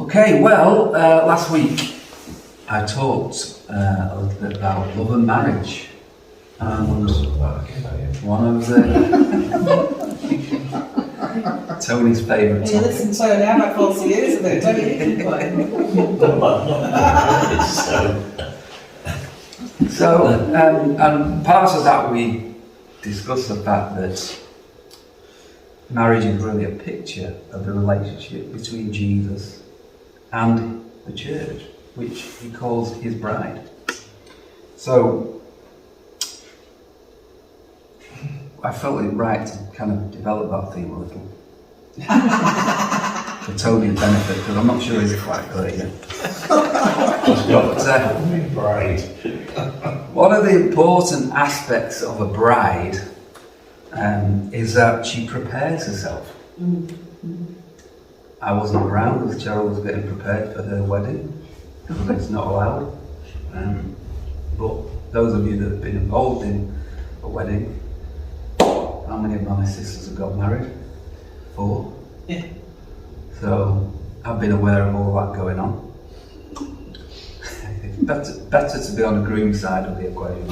Okay, well, last week I talked a little bit about love and marriage, and one of the Tony's favourite You topic. listen to Tony, I'm at 40 years of it, don't you? So, and part of that we discussed the fact that marriage is really a picture of the relationship between Jesus and the church, which he calls his bride. So I felt it right to kind of develop that theme a little for Tony's benefit, because I'm not sure he's quite got it yet. Bride. One of the important aspects of a bride is that she prepares herself. I wasn't around as Cheryl was getting prepared for her wedding, because it's not allowed. But those of you that have been involved in a wedding, how many of my sisters have got married? 4. Yeah. So I've been aware of all that going on. It's better to be on the groom side of the equation.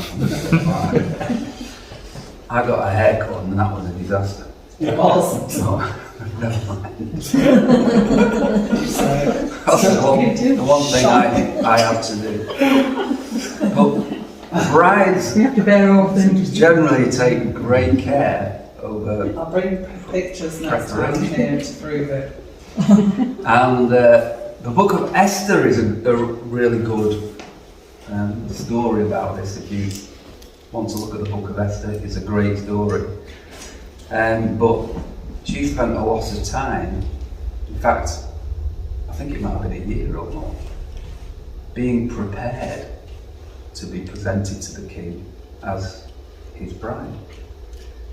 I got a haircut and that was a disaster. It was. So, never mind. So, That's the one thing I have to do. But brides We have to bear all things. generally take great care over, I'll bring pictures next time here to prove it. and the book of Esther is a really good story about this. If you want to look at the book of Esther, it's a great story. But she spent a lot of time, in fact, I think it might have been a year or more, being prepared to be presented to the king as his bride.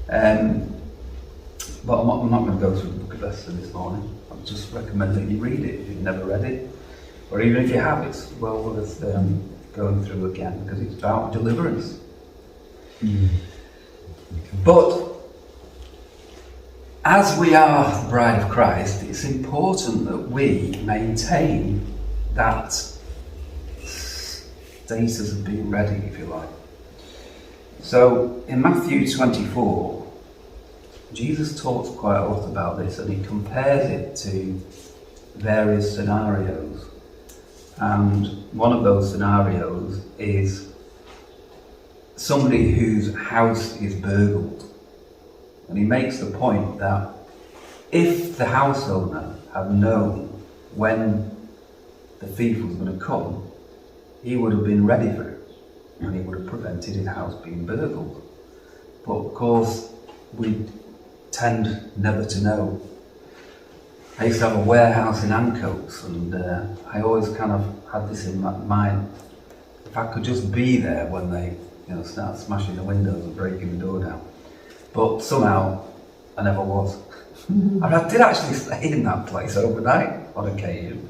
But I'm not going to go through the book of Esther this morning. I just recommend that you read it if you've never read it, or even if you have, it's well worth going through again, because it's about deliverance. But as we are the bride of Christ, it's important that we maintain that status of being ready, if you like. So in Matthew 24, Jesus talks quite a lot about this, and he compares it to various scenarios. And one of those scenarios is somebody whose house is burgled. And he makes the point that if the house owner had known when the thief was going to come, he would have been ready for it, and he would have prevented his house being burgled. But of course, we tend never to know. I used to have a warehouse in Ancoats, and I always kind of had this in my mind. If I could just be there when they start smashing the windows and breaking the door down. But somehow, I never was. And I did actually stay in that place overnight on occasion.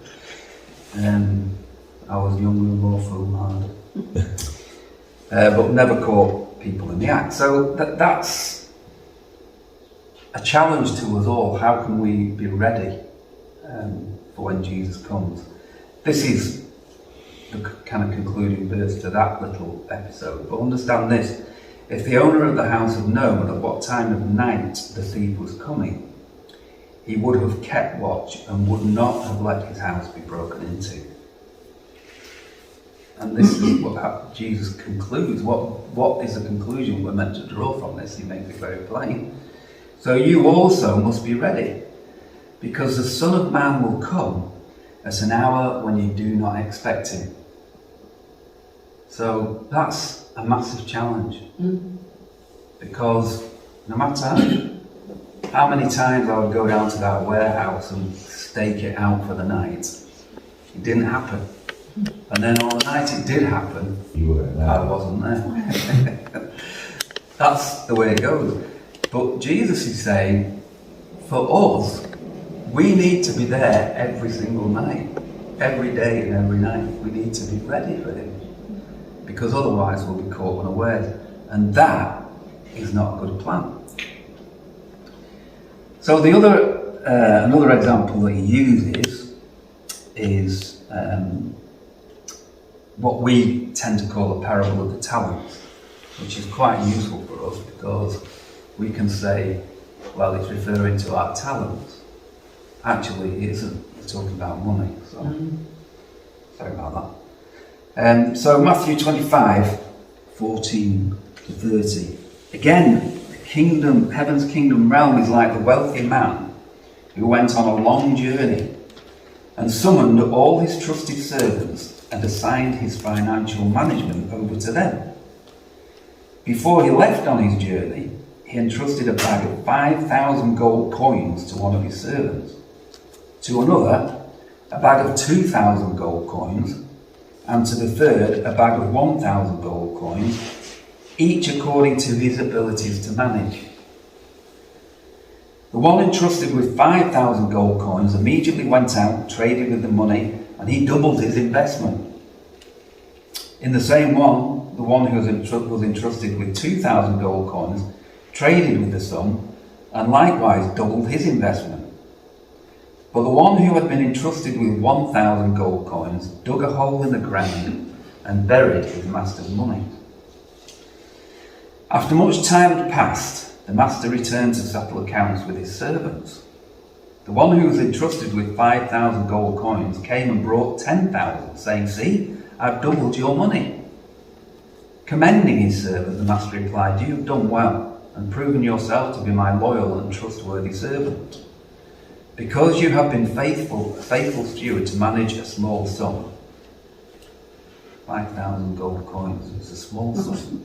I was young and more foolhardy. But never caught people in the act. So that's a challenge to us all. How can we be ready for when Jesus comes? This is the kind of concluding verse to that little episode. But understand this: if the owner of the house had known at what time of night the thief was coming, he would have kept watch and would not have let his house be broken into. And this is what Jesus concludes. What is the conclusion we're meant to draw from this? He makes it very plain. So you also must be ready, because the Son of Man will come at an hour when you do not expect him. So that's a massive challenge, because no matter how many times I would go down to that warehouse and stake it out for the night, it didn't happen. And then on the night it did happen, You weren't there. I wasn't there. That's the way it goes. But Jesus is saying, for us, we need to be there every single night, every day and every night. We need to be ready for him, because otherwise we'll be caught unawares. And that is not a good plan. So the other, another example that he uses is what we tend to call the parable of the talents, which is quite useful for us because we can say, well, it's referring to our talents. Actually, it isn't. It's talking about money. So, sorry about that. So Matthew 25, 14 to 30. Again, heaven's kingdom realm is like the wealthy man who went on a long journey and summoned all his trusted servants and assigned his financial management over to them. Before he left on his journey, he entrusted a bag of 5,000 gold coins to one of his servants, to another a bag of 2,000 gold coins, and to the third a bag of 1,000 gold coins, each according to his abilities to manage. The one entrusted with 5,000 gold coins immediately went out, traded with the money, and he doubled his investment. In the same one, the one who was entrusted with 2,000 gold coins traded with the sum and likewise doubled his investment. But the one who had been entrusted with 1,000 gold coins dug a hole in the ground and buried his master's money. After much time had passed, the master returned to settle accounts with his servants. The one who was entrusted with 5,000 gold coins came and brought 10,000, saying, "See, I've doubled your money." Commending his servant, the master replied, "You have done well and proven yourself to be my loyal and trustworthy servant. Because you have been a faithful steward to manage a small sum." 5,000 gold coins, it's a small sum.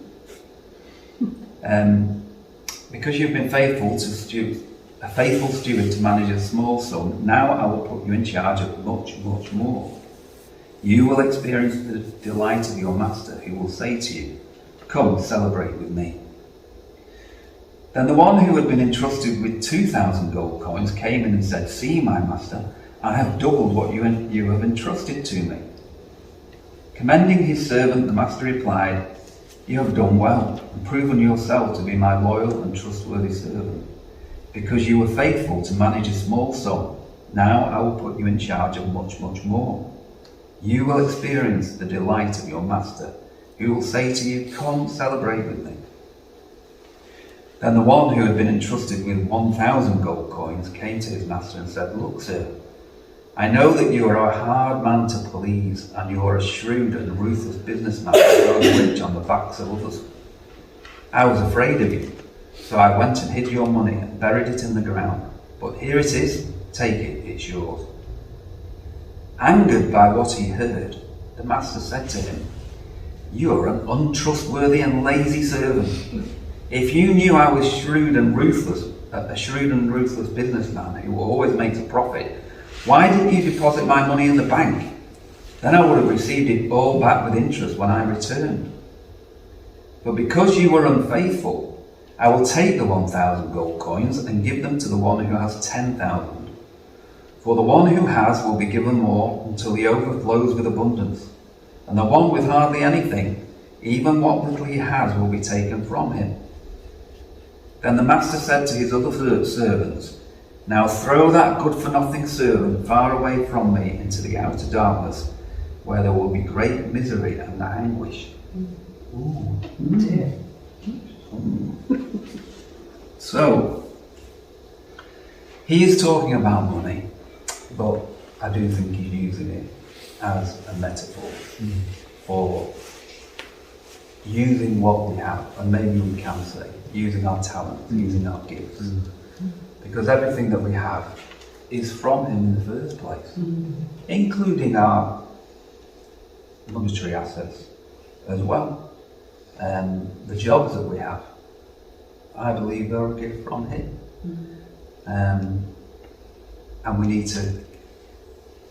Because you've been a faithful steward to manage a small sum, now I will put you in charge of much, much more. You will experience the delight of your master, who will say to you, "Come, celebrate with me." Then the one who had been entrusted with 2,000 gold coins came in and said, "See, my master, I have doubled what you have entrusted to me." Commending his servant, the master replied, "You have done well and proven yourself to be my loyal and trustworthy servant. Because you were faithful to manage a small sum, now I will put you in charge of much, much more. You will experience the delight of your master, who will say to you, 'Come, celebrate with me.'" Then the one who had been entrusted with 1,000 gold coins came to his master and said, "Look, sir, I know that you are a hard man to please, and you are a shrewd and ruthless businessman who grows rich on the backs of others. I was afraid of you, so I went and hid your money and buried it in the ground. But here it is, take it, it's yours." Angered by what he heard, the master said to him, "You are an untrustworthy and lazy servant. If you knew I was a shrewd and ruthless businessman who always makes a profit, why didn't you deposit my money in the bank? Then I would have received it all back with interest when I returned. But because you were unfaithful, I will take the 1,000 gold coins and give them to the one who has 10,000. For the one who has will be given more until he overflows with abundance, and the one with hardly anything, even what little he has will be taken from him." Then the master said to his other servants, "Now throw that good-for-nothing servant far away from me into the outer darkness, where there will be great misery and anguish." Ooh. Dear. So, he is talking about money, but I do think he's using it as a metaphor for using what we have, and maybe we can say, using our talents, using our gifts. Because everything that we have is from him in the first place, including our monetary assets as well. The jobs that we have, I believe they're a gift from him. And we need to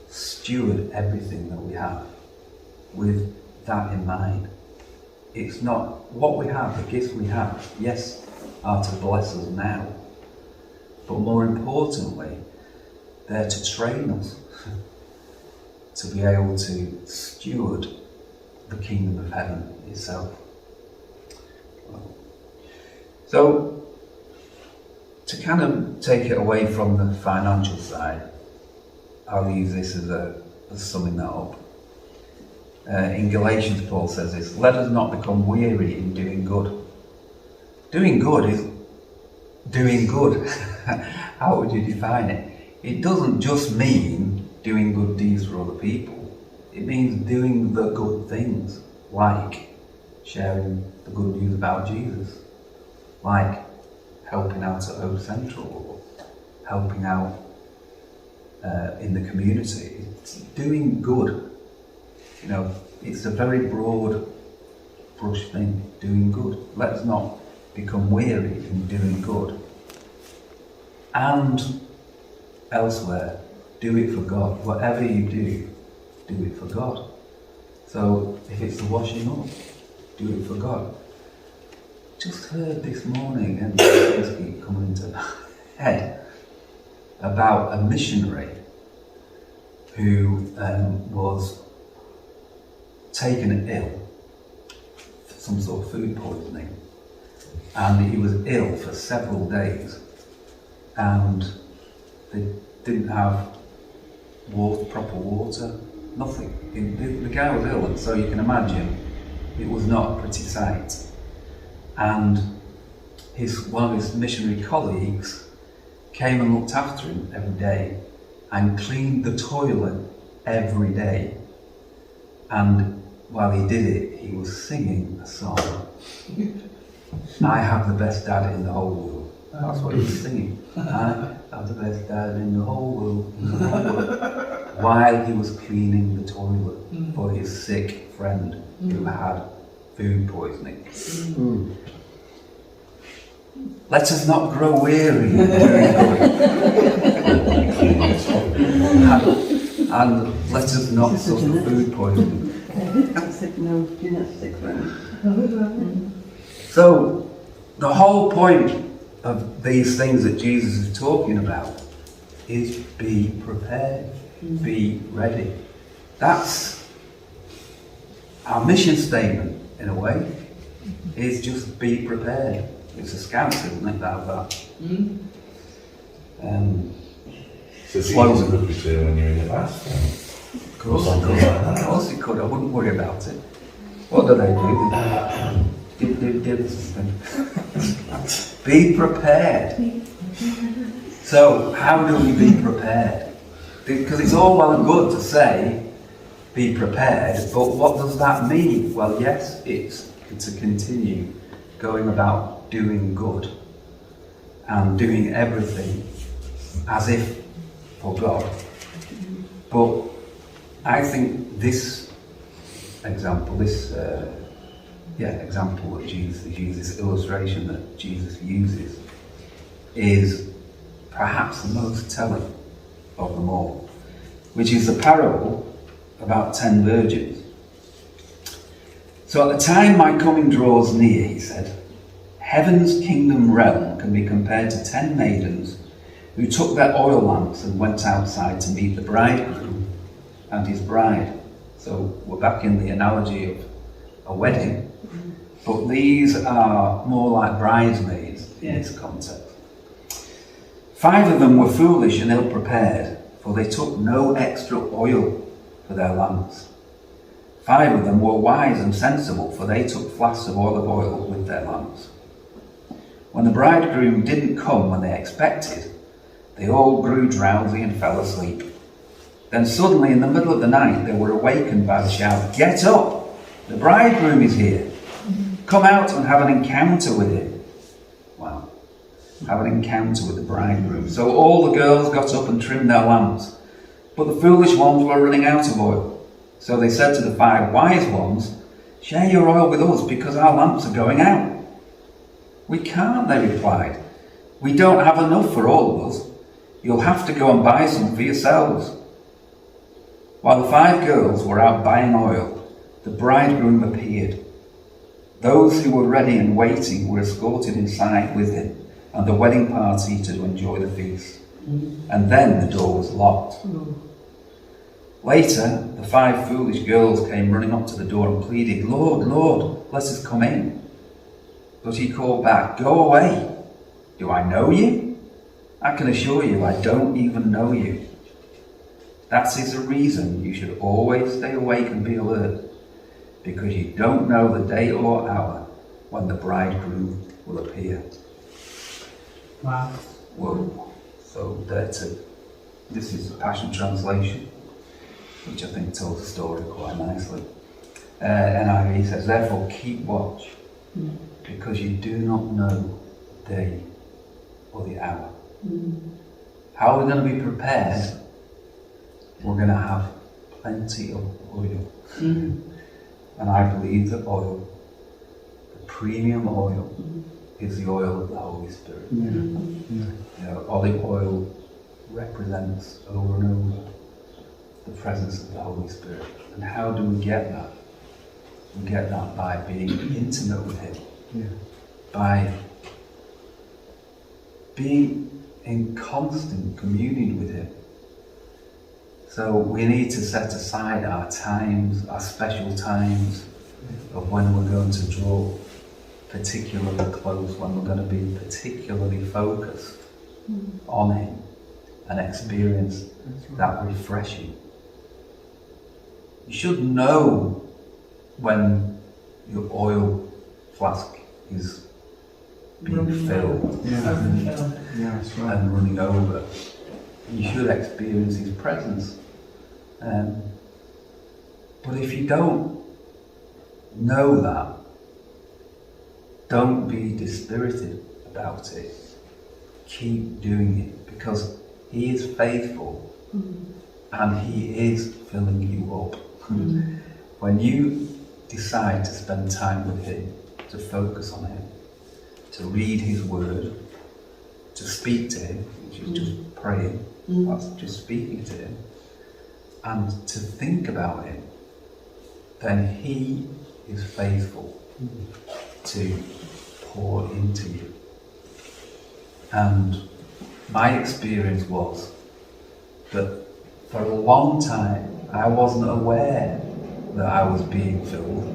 steward everything that we have with that in mind. It's not what we have, the gifts we have, yes, are to bless us now, but more importantly, they're to train us to be able to steward the kingdom of heaven itself. So, to kind of take it away from the financial side, I'll use this as as summing that up. In Galatians, Paul says this: let us not become weary in doing good. Doing good is doing good. How would you define it? It doesn't just mean doing good deeds for other people. It means doing the good things, like sharing the good news about Jesus, like helping out at Hope Central, or helping out in the community. It's doing good. You know, it's a very broad brush thing, doing good. Let's not become weary in doing good. And elsewhere, do it for God. Whatever you do it for God. So if it's the washing up, do it for God. Just heard this morning, and things keep coming into my head, about a missionary who was taken ill, some sort of food poisoning, and he was ill for several days, and they didn't have proper water, nothing. The guy was ill, and so you can imagine it was not a pretty sight. And one of his missionary colleagues came and looked after him every day and cleaned the toilet every day. And while he did it, he was singing a song. I have the best dad in the whole world. That's what he was singing. I have the best dad in the whole world. While he was cleaning the toilet for his sick friend who had food poisoning. Let us not grow weary in doing good. And let us not suffer food poisoning. So, the whole point of these things that Jesus is talking about is be prepared, be ready. That's our mission statement, in a way, is just be prepared. It's a scout, isn't it, that? So it's easy to prepare when you're in the bath. Of course it could. I wouldn't worry about it. What do they do? Dip something. Be prepared. So, how do we be prepared? Because it's all well and good to say, be prepared, but what does that mean? Well, yes, it's to continue going about doing good and doing everything as if for God. But I think this example, example that Jesus uses, this illustration that Jesus uses, is perhaps the most telling of them all, which is the parable about 10 virgins. So at the time my coming draws near, he said, heaven's kingdom realm can be compared to 10 maidens who took their oil lamps and went outside to meet the bridegroom and his bride. So we're back in the analogy of a wedding, but these are more like bridesmaids in this context. 5 of them were foolish and ill-prepared, for they took no extra oil for their lamps. 5 of them were wise and sensible, for they took flasks of olive oil with their lamps. When the bridegroom didn't come when they expected, they all grew drowsy and fell asleep. Then suddenly, in the middle of the night, they were awakened by the shout, "Get up! The bridegroom is here! Come out and have an encounter with him." Wow. Have an encounter with the bridegroom. So all the girls got up and trimmed their lamps. But the foolish ones were running out of oil. So they said to the 5 wise ones, "Share your oil with us, because our lamps are going out." "We can't," they replied. "We don't have enough for all of us. You'll have to go and buy some for yourselves." While the 5 girls were out buying oil, the bridegroom appeared. Those who were ready and waiting were escorted inside with him, and the wedding party to enjoy the feast. And then the door was locked. Later, the 5 foolish girls came running up to the door and pleaded, "Lord, Lord, let us come in." But he called back, "Go away. Do I know you? I can assure you I don't even know you." That is the reason you should always stay awake and be alert, because you don't know the day or hour when the bridegroom will appear. Wow. Whoa. So this is the Passion Translation, which I think tells the story quite nicely. NIV says, therefore keep watch, because you do not know the day or the hour. How are we going to be prepared? We're going to have plenty of oil. And I believe that oil, the premium oil, is the oil of the Holy Spirit. You know, olive oil represents over and over the presence of the Holy Spirit. And how do we get that? We get that by being intimate with Him, by being in constant communion with Him. So we need to set aside our times, our special times of when we're going to draw particularly close, when we're going to be particularly focused on Him and experience that refreshing. You should know when your oil flask is being filled Overfilled. and running over. You should experience His presence. But if you don't know that, don't be dispirited about it. Keep doing it, because He is faithful and He is filling you up. When you decide to spend time with Him, to focus on Him, to read His Word, to speak to Him, which is just praying, that's just speaking to Him, and to think about Him, then He is faithful to pour into you. And my experience was that for a long time I wasn't aware that I was being filled,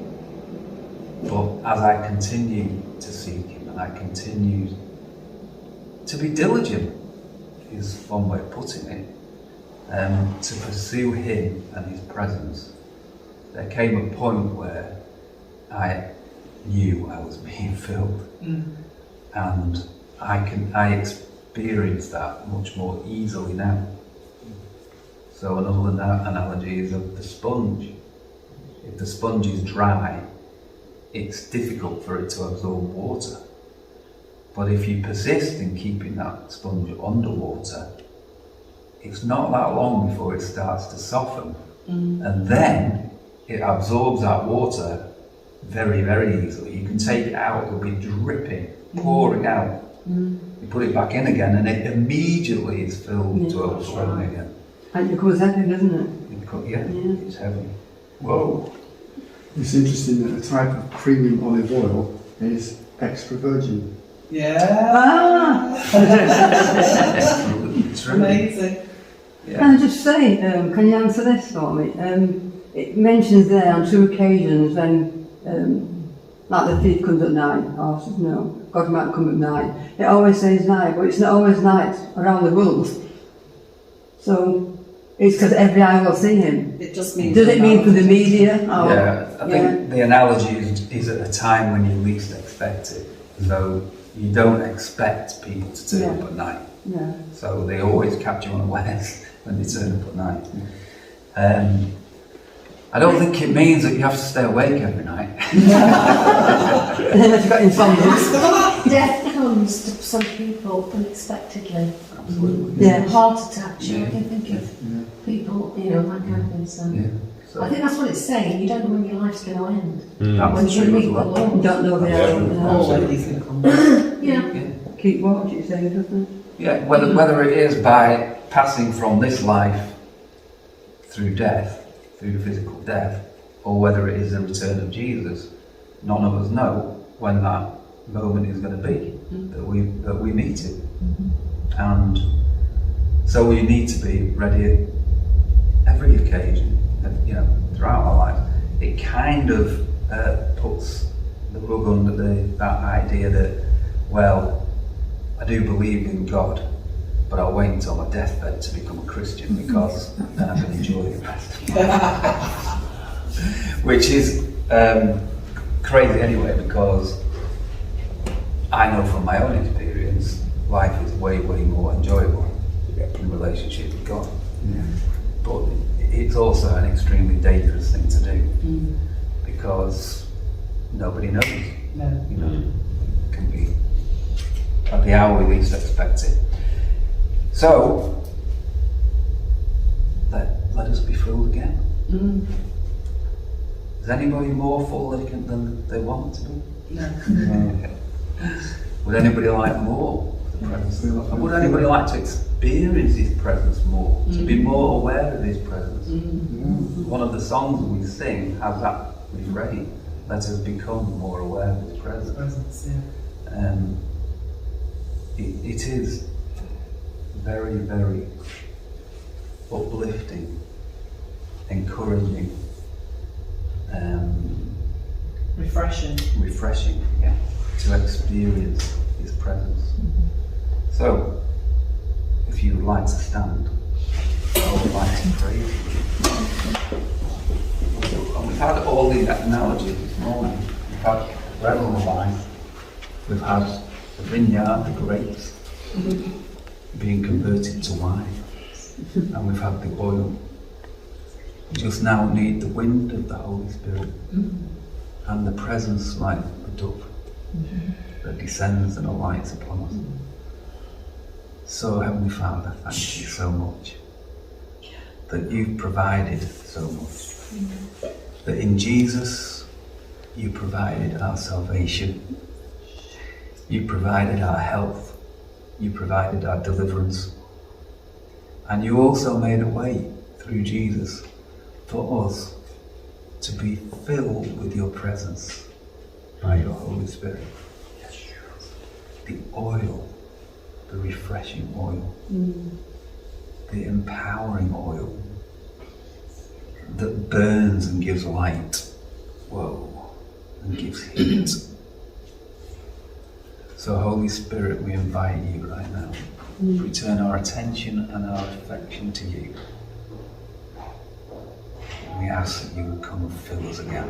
but as I continued to seek Him and I continued to be diligent, is one way of putting it, to pursue Him and His presence, there came a point where I knew I was being filled, and I experience that much more easily now. So another analogy is of the sponge. If the sponge is dry, it's difficult for it to absorb water. But if you persist in keeping that sponge underwater, it's not that long before it starts to soften. And then it absorbs that water very, very easily. You can take it out, it'll be dripping, pouring out. You put it back in again and it immediately is filled to overflowing again. And it becomes heavy, doesn't it? It's heavy. Whoa. It's interesting that a type of premium olive oil is extra virgin. It's really, Amazing. Can I just say, can you answer this for me? It mentions there on 2 occasions when, like the thief comes at night, or says no, God might come at night. It always says night, but it's not always night around the world. So it's because every eye will see Him. It just means. Does it mean for the media? Or, I think the analogy is at a time when you least expect it. So you don't expect people to turn up at night. Yeah. So they always catch you unawares when they turn up at night. I don't think it means that you have to stay awake every night. Unless you've got insomnia. Death comes to some people unexpectedly. Absolutely. Yeah. Heart attacks, Yeah. I can think of people, you know, that kind of thing. So Yeah. So I think that's what it's saying. You don't know when your life's going to end. that's When you true meet as the well. You Lord. don't know the hour. Always going to come. Yeah. Yeah. Keep watch, it says, doesn't it? Yeah, whether it is by passing from this life through death, through physical death, or whether it is the return of Jesus, none of us know when that moment is going to be that we meet Him. And so we need to be ready at every occasion, you know, throughout our life. It kind of puts the rug under that idea that, well, I do believe in God, but I'll wait until my deathbed to become a Christian because then I can enjoy the rest of my life. Which is crazy anyway, because I know from my own experience, life is way, way more enjoyable in relationship with God. Yeah. But it's also an extremely dangerous thing to do because nobody knows. No. You know, it can be at the hour we least expect it. So, let us be filled again. Is anybody more full than they want to be? No. Would anybody like more of the presence of God? And would anybody like to experience His presence more? To be more aware of His presence? One of the songs we sing has that refrain. Let us become more aware of His presence. Presence, yeah. It is very, very uplifting, encouraging, Refreshing. refreshing, yeah, to experience His presence. So, if you would like to stand, I would like to pray for you. And we've had all these analogies this morning. We've had bread and wine. We've had the vineyard, the grapes, being converted to wine. And we've had the oil. We just now need the wind of the Holy Spirit and the presence like a dove that descends and alights upon us. So, Heavenly Father, thank you so much that you've provided so much. That in Jesus you provided our salvation, you provided our health, you provided our deliverance, and you also made a way through Jesus for us to be filled with your presence by your Holy Spirit. The oil, the refreshing oil, the empowering oil that burns and gives light, and gives heat. So Holy Spirit, we invite you right now. We turn our attention and our affection to you. We ask that you would come and fill us again.